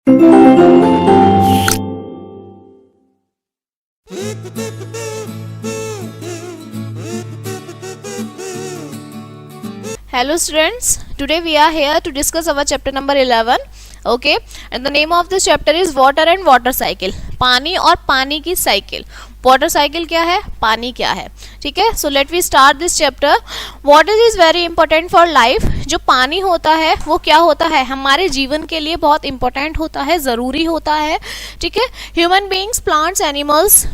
Hello students, today we are here to discuss our chapter number 11. Okay, and the name of this chapter is water and water cycle. पानी और पानी की cycle. Water cycle क्या है, पानी क्या है. ठीक है, so let we start this chapter. Water is very important for life. जो पानी होता है वो क्या होता है, हमारे जीवन के लिए बहुत इंपॉर्टेंट होता है, जरूरी होता है. ठीक है, human beings, plants, animals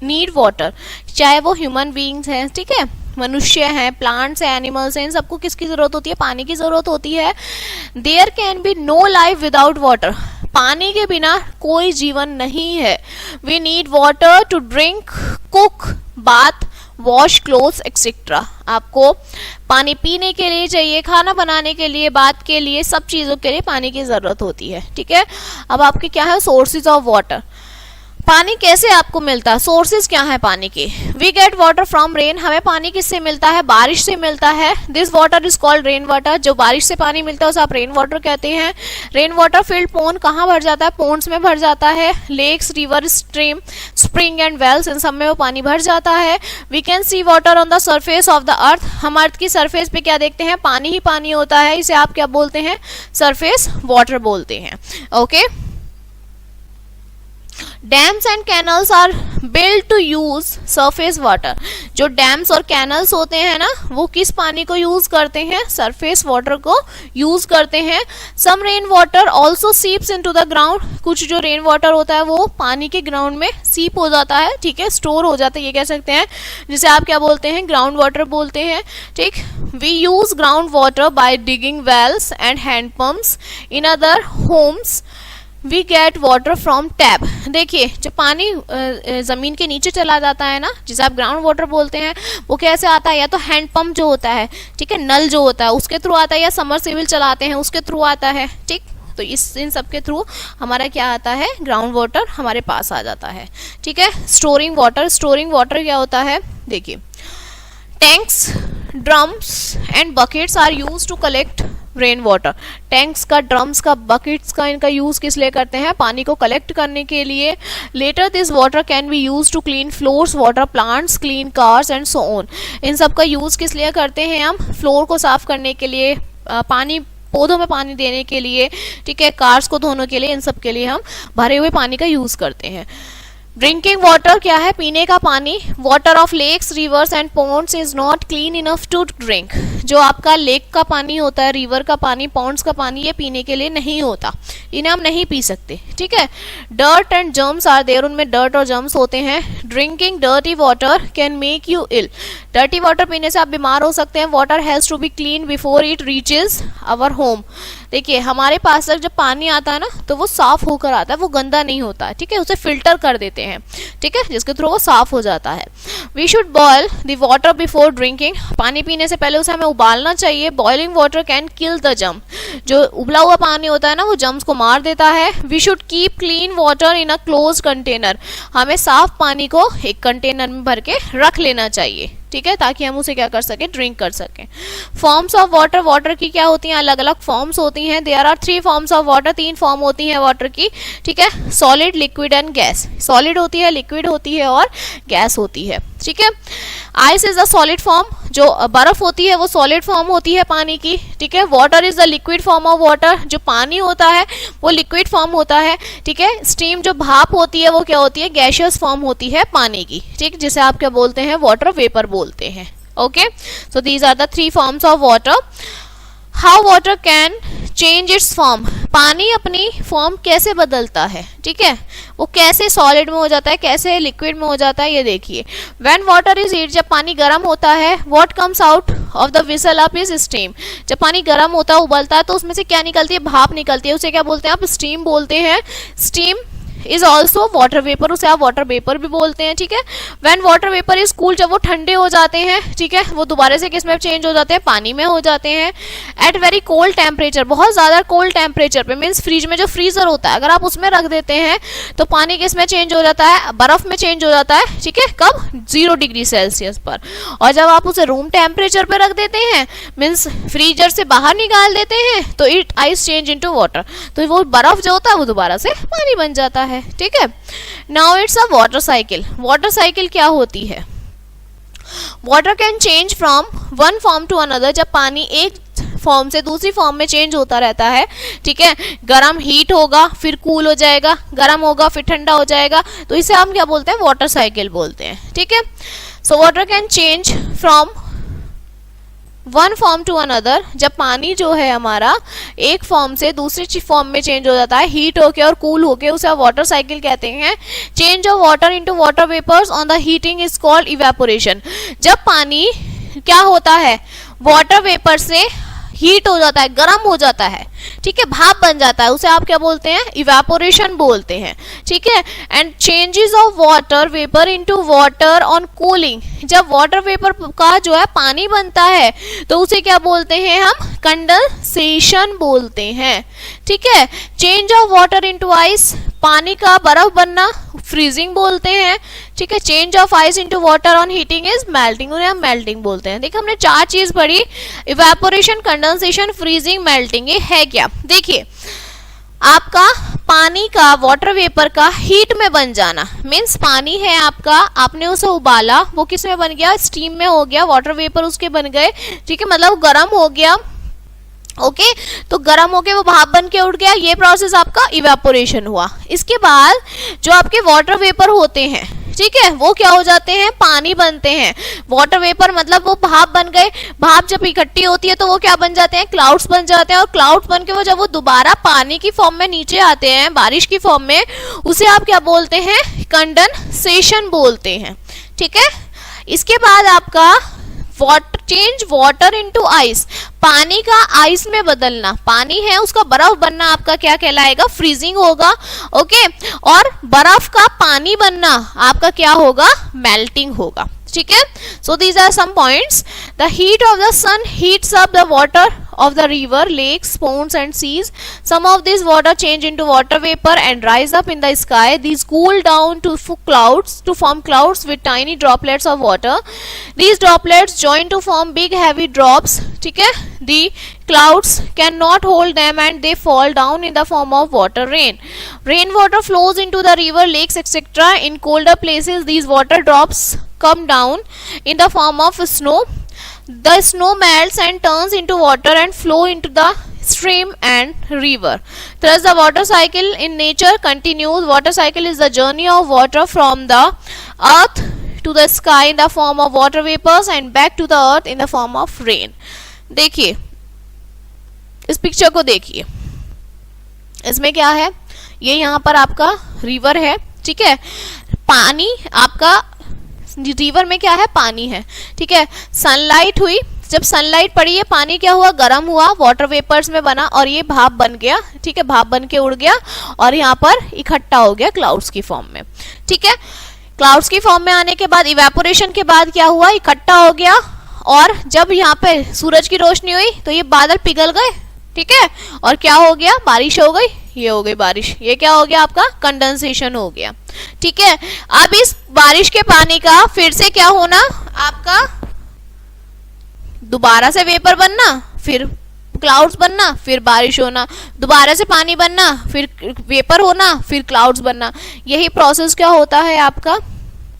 need water. चाहे वो ह्यूमन बीइंग्स हैं, ठीक है, मनुष्य हैं, प्लांट्स हैं, एनिमल्स हैं, इन सबको किसकी जरूरत होती है, पानी की जरूरत होती है. There can be no life without water. पानी के बिना कोई जीवन नहीं है. We need water to drink, cook, bath, wash clothes etcetera. आपको पानी पीने के लिए चाहिए, खाना बनाने के लिए, बात के लिए, सब चीजों के लिए पानी की जरूरत होती है. ठीक है, अब आपके क्या है सोर्सेज ऑफ वाटर. पानी कैसे आपको मिलता है, सोर्सेज क्या है पानी के. We get water from rain. हमें पानी किससे मिलता है, बारिश से मिलता है. This water is called rain water. जो बारिश से पानी मिलता है उसे आप रेन वाटर कहते हैं. रेन वाटर फिल्ड पोन्ड, कहाँ भर जाता है, पोन्ड्स में भर जाता है. Lakes, river, stream, spring and wells, इन सब में वो पानी भर जाता है. We can see water on the surface of the earth. हम अर्थ की सरफेस पे क्या देखते हैं, पानी ही पानी होता है. इसे आप क्या बोलते हैं, सरफेस वाटर बोलते हैं. Okay, dams and canals are build to use surface water. जो डैम्स और कैनल्स होते हैं ना, वो किस पानी को यूज करते हैं, सरफेस वाटर को यूज करते हैं. Some rain water also seeps into the ground. कुछ जो रेन वाटर होता है वो पानी के ग्राउंड में सीप हो जाता है. ठीक है, स्टोर हो जाता है, ये कह सकते हैं, जिसे आप क्या बोलते हैं, ग्राउंड वाटर बोलते हैं. ठीक, we use ground water by digging wells and hand pumps. In other homes we get water from tap. देखिए, जब पानी जमीन के नीचे चला जाता है ना, जिसे आप ग्राउंड वाटर बोलते हैं, वो कैसे आता है, या तो हैंड पंप जो होता है, ठीक है, नल जो होता है उसके थ्रू आता है, या समरसेबल चलाते हैं उसके थ्रू आता है. ठीक, तो इन सब के थ्रू हमारा क्या आता है, ग्राउंड वाटर हमारे पास आ जाता है. ठीक है, स्टोरिंग वाटर. स्टोरिंग वाटर क्या होता है, देखिए, tanks, drums and buckets are use to collect rain water. Tanks का, ड्रम्स का, बकेट्स का, इनका यूज किस लिए करते हैं, पानी को कलेक्ट करने के लिए. Later this water can be use to clean floors, water plants, clean cars and so on. इन सब का यूज किस लिए करते हैं हम, फ्लोर को साफ करने के लिए, पानी, पौधों में पानी देने के लिए, ठीक है, कार्स को धोने के लिए, इन सब के लिए हम भरे हुए पानी का यूज करते हैं. ड्रिंकिंग वाटर क्या है, पीने का पानी. Water of lakes, rivers and ponds is not clean enough to drink. जो आपका लेक का पानी होता है, रिवर का पानी, पॉन्ड्स का पानी, ये पीने के लिए नहीं होता, इन्हें हम नहीं पी सकते. ठीक है, dirt and germs are there. उनमें डर्ट और जर्म्स होते हैं. Drinking dirty water can make you ill. Dirty water पीने से आप बीमार हो सकते हैं. Water has to be clean before it reaches our home. देखिए, हमारे पास तक जब पानी आता है ना, तो वो साफ होकर आता है, वो गंदा नहीं होता है. ठीक है, उसे फिल्टर कर देते हैं, ठीक है, जिसके थ्रू वो साफ हो जाता है. We should boil the water before drinking. पानी पीने से पहले उसे हमें उबालना चाहिए. Boiling water can kill the germ. जो उबला हुआ पानी होता है ना, वो जर्म्स को मार देता है. We should keep clean water in a close container. हमें साफ पानी को एक कंटेनर में भर के रख लेना चाहिए, ठीक है, ताकि हम उसे क्या कर सकें, ड्रिंक कर सकें. Forms of water. वाटर की क्या होती हैं, अलग अलग फॉर्म्स होती हैं. There are 3 forms of water. 3 form होती हैं वाटर की. ठीक है, solid, liquid and gas. Solid होती है, लिक्विड होती है और गैस होती है. ठीक है, ice is a solid form. जो बर्फ होती है वो सॉलिड फॉर्म होती है पानी की. ठीक है, water is the liquid form of water. जो पानी होता है वो लिक्विड फॉर्म होता है. ठीक है, स्टीम जो भाप होती है वो क्या होती है, गैसियस फॉर्म होती है पानी की. ठीक, जिसे आप क्या बोलते हैं, वाटर वेपर बोलते हैं. Okay, so these are the 3 forms of water. How water can change its form. पानी अपनी फॉर्म कैसे बदलता है, ठीक है, वो कैसे सॉलिड में हो जाता है, कैसे लिक्विड में हो जाता है, ये देखिए. When water is heat. जब पानी गर्म होता है, what comes out of the whistle up is steam. जब पानी गर्म होता है, उबलता है, तो उसमें से क्या निकलती है, भाप निकलती है, उसे क्या बोलते हैं आप, स्टीम बोलते हैं. Steam is also water vapour, उसे आप वाटर वेपर भी बोलते हैं, ठीक है। When water vapour is cool, जब वो ठंडे हो जाते हैं, ठीक है, वो दोबारा से किस में चेंज हो जाते हैं, पानी में हो जाते हैं। एट वेरी कोल्ड टेम्परेचर, बहुत ज्यादा कोल्ड टेम्परेचर पे, मीन्स फ्रिज में जो फ्रीजर होता है अगर आप उसमें रख देते हैं तो पानी किस में चेंज हो जाता है, बर्फ में चेंज हो जाता है, ठीक है, कब, 0 डिग्री सेल्सियस पर। और जब आप उसे रूम टेम्परेचर पे रख देते हैं, मीन्स फ्रीजर से बाहर निकाल देते हैं, तो it ice change into water, तो वो बर्फ जो होता है वो दोबारा से पानी बन जाता है, ठीक है। Now it's a water cycle. Water cycle क्या होती है, water can change from one form to another, जब पानी एक फॉर्म से दूसरी फॉर्म में चेंज होता रहता है, ठीक है, गरम हीट होगा फिर कूल हो जाएगा, गरम होगा फिर ठंडा हो जाएगा, तो इसे हम क्या बोलते हैं, वाटर साइकिल बोलते हैं, ठीक है। So water can change from one form to another, जब पानी जो है हमारा एक फॉर्म से दूसरी फॉर्म में चेंज हो जाता है, हीट होके और कूल होके, उसे आप वाटर साइकिल कहते हैं। Change of water into water vapours on the heating is called evaporation. जब पानी क्या होता है, वाटर वेपर से हीट हो जाता है, गर्म हो जाता है, ठीक है, भाप बन जाता है, उसे आप क्या बोलते हैं, इवेपोरेशन बोलते हैं, ठीक है। And changes of water vapour into water on cooling, जब वाटर वेपर का जो है पानी बनता है तो उसे क्या बोलते हैं हम, कंडेंसेशन बोलते हैं, ठीक है। Change of water into ice, पानी का बर्फ बनना फ्रीजिंग बोलते हैं, ठीक है। Change of ice into water on heating is melting, उन्हें हम मेल्टिंग बोलते हैं। देखिए हमने 4 चीज पढ़ी, इवेपोरेशन, कंडेंसेशन, फ्रीजिंग, मेल्टिंग। ये है क्या, देखिए आपका पानी का, वाटर वेपर का हीट में बन जाना, मीन्स पानी है आपका, आपने उसे उबाला, वो किस में बन गया, स्टीम में हो गया, वाटर वेपर उसके बन गए, ठीक है, मतलब गर्म हो गया, ओके, तो गर्म होके वो भाप बन के उठ गया, ये प्रोसेस आपका इवेपोरेशन हुआ। इसके बाद जो आपके वाटर वेपर होते हैं, ठीक है, वो क्या हो जाते हैं, पानी बनते हैं। वाटर वेपर मतलब वो भाप बन गए, भाप जब इकट्ठी होती है तो वो क्या बन जाते हैं, क्लाउड्स बन जाते हैं, और क्लाउड्स बन के वो जब वो दोबारा पानी की फॉर्म में नीचे आते हैं, बारिश की फॉर्म में, उसे आप क्या बोलते हैं, कंडेंसेशन बोलते हैं, ठीक है। इसके बाद आपका चेंज वाटर इनटू आइस, पानी का आइस में बदलना, पानी है उसका बर्फ बनना आपका क्या कहलाएगा, फ्रीजिंग होगा, ओके। और बर्फ का पानी बनना आपका क्या होगा, मेल्टिंग होगा, ठीक है। So these are some points. The heat of the sun heats up the water of the river, lakes, ponds and seas. Some of this water change into water vapor and rise up in the sky. These cool down to form clouds with tiny droplets of water. These droplets join to form big heavy drops. ठीक है, the clouds cannot hold them and they fall down in the form of water rain. Rainwater flows into the river, lakes, etc. In colder places, these water drops come down in the form of snow. The snow melts and turns into water and flow into the stream and river. Thus the water cycle in nature continues. Water cycle is the journey of water from the earth to the sky in the form of water vapors and back to the earth in the form of rain. देखिए इस picture को देखिए, इसमें क्या है, ये यहाँ पर आपका रिवर है, ठीक है, पानी आपका रिवर में क्या है, पानी है, ठीक है। सनलाइट हुई, जब सनलाइट पड़ी है पानी क्या हुआ, गर्म हुआ, वाटर वेपर्स में बना और ये भाप बन गया, ठीक है, भाप बन के उड़ गया और यहाँ पर इकट्ठा हो गया क्लाउड्स की फॉर्म में, ठीक है। क्लाउड्स की फॉर्म में आने के बाद इवेपोरेशन के बाद क्या हुआ, इकट्ठा हो गया, और जब यहाँ पे सूरज की रोशनी हुई तो ये बादल पिघल गए, ठीक है, और क्या हो गया, बारिश हो गई, ये हो गई बारिश, ये क्या हो गया आपका, कंडेंसेशन हो गया, ठीक है। अब इस बारिश के पानी का फिर से क्या होना, आपका दोबारा से वेपर बनना, फिर क्लाउड्स बनना, फिर बारिश होना, दोबारा से पानी बनना, फिर वेपर होना, फिर क्लाउड्स बनना, यही प्रोसेस क्या होता है आपका,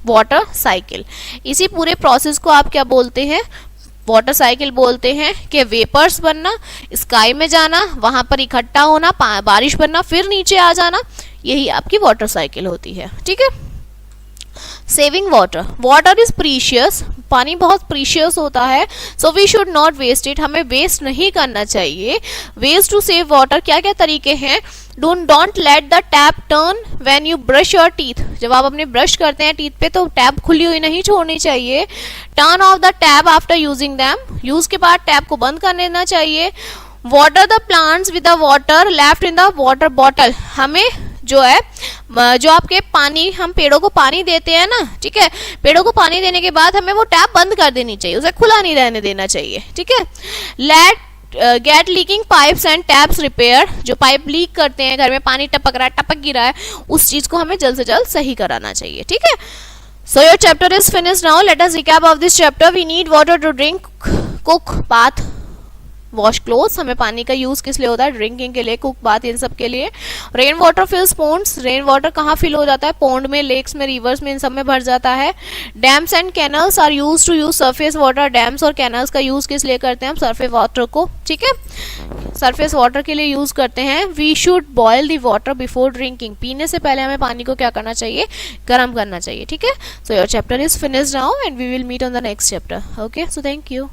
वाटर साइकिल। इसी पूरे प्रोसेस को आप क्या बोलते हैं, वाटर साइकिल बोलते हैं, कि वेपर्स बनना, स्काई में जाना, वहां पर इकट्ठा होना, बारिश बनना, फिर नीचे आ जाना, यही आपकी वाटर साइकिल होती है, ठीक है। Saving water, water is precious, पानी बहुत प्रीशियस होता है, so we should not waste it, हमें वेस्ट नहीं करना चाहिए। वेस्ट टू सेव वाटर, क्या क्या तरीके हैं, don't let the tap turn when you brush your teeth, जब आप अपने ब्रश करते हैं टीथ पे तो टैप खुली हुई नहीं छोड़नी चाहिए। Turn off the tap after using them, use के बाद टैप को बंद कर देना चाहिए। Water the plants with the water left in the water bottle, हमें जो है जो आपके पानी, हम पेड़ों को पानी देते हैं ना, ठीक है, पेड़ों को पानी देने के बाद हमें वो टैप बंद कर देनी चाहिए, उसे खुला नहीं रहने देना चाहिए, ठीक है। Get leaking pipes and taps repair, जो पाइप लीक करते हैं, घर में पानी टपक रहा है, टपक गिरा है, उस चीज को हमें जल्द से जल्द सही कराना चाहिए, ठीक है। So your chapter is finished now. Let us recap of this chapter. We need water to drink, cook, bath, wash cloth. हमें पानी का यूज किस लिए होता है? ड्रिंकिंग के लिए, कुक, बाथ, इन सब के लिए। रेन वाटर फिल्स पोन्ड्स, रेन वाटर कहाँ फिल हो जाता है? पोन्ड में, लेक्स में, रिवर्स में, इन सब में भर जाता है। Dams and canals are use to use surface water, dams और कैनल्स का यूज किस लिए करते हैं? हम सरफेस वाटर को, ठीक है, सरफेस वाटर के लिए यूज करते हैं। We should boil the water before drinking, पीने से पहले हमें पानी को क्या करना चाहिए? गर्म करना चाहिए, ठीक है। So your chapter is finished now and we will meet on the next chapter. Okay, so thank you.